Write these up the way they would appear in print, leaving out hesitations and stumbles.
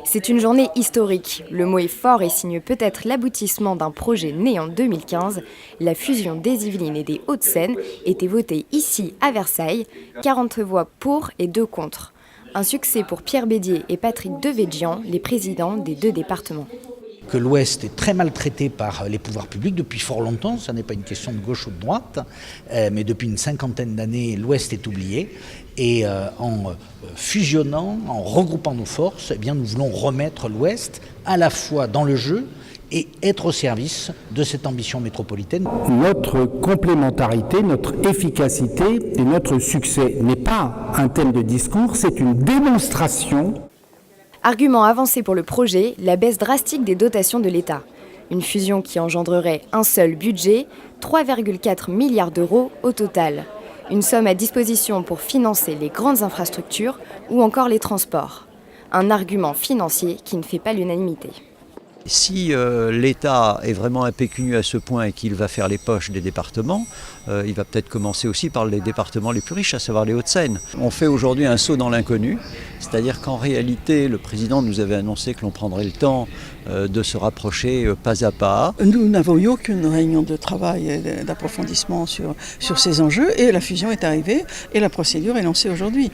C'est une journée historique. Le mot est fort et signe peut-être l'aboutissement d'un projet né en 2015. La fusion des Yvelines et des Hauts-de-Seine était votée ici à Versailles. 40 voix pour et 2 contre. Un succès pour Pierre Bédier et Patrick Devedjian, les présidents des 2 départements. Que l'Ouest est très maltraité par les pouvoirs publics depuis fort longtemps, ça n'est pas une question de gauche ou de droite, mais depuis une 50aine d'années, l'Ouest est oublié. Et en fusionnant, en regroupant nos forces, eh bien, nous voulons remettre l'Ouest à la fois dans le jeu et être au service de cette ambition métropolitaine. Notre complémentarité, notre efficacité et notre succès n'est pas un thème de discours, c'est une démonstration. Argument avancé pour le projet, la baisse drastique des dotations de l'État. Une fusion qui engendrerait un seul budget, 3,4 milliards d'euros au total. Une somme à disposition pour financer les grandes infrastructures ou encore les transports. Un argument financier qui ne fait pas l'unanimité. Si l'État est vraiment impécunieux à ce point et qu'il va faire les poches des départements, il va peut-être commencer aussi par les départements les plus riches, à savoir les Hauts-de-Seine. On fait aujourd'hui un saut dans l'inconnu, c'est-à-dire qu'en réalité, le président nous avait annoncé que l'on prendrait le temps de se rapprocher pas à pas. Nous n'avons eu aucune réunion de travail et d'approfondissement sur ces enjeux et la fusion est arrivée et la procédure est lancée aujourd'hui.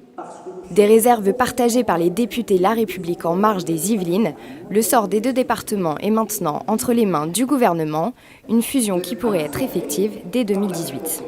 Des réserves partagées par les députés La République En Marche des Yvelines, le sort des 2 départements est maintenant entre les mains du gouvernement, une fusion qui pourrait être effective dès 2018.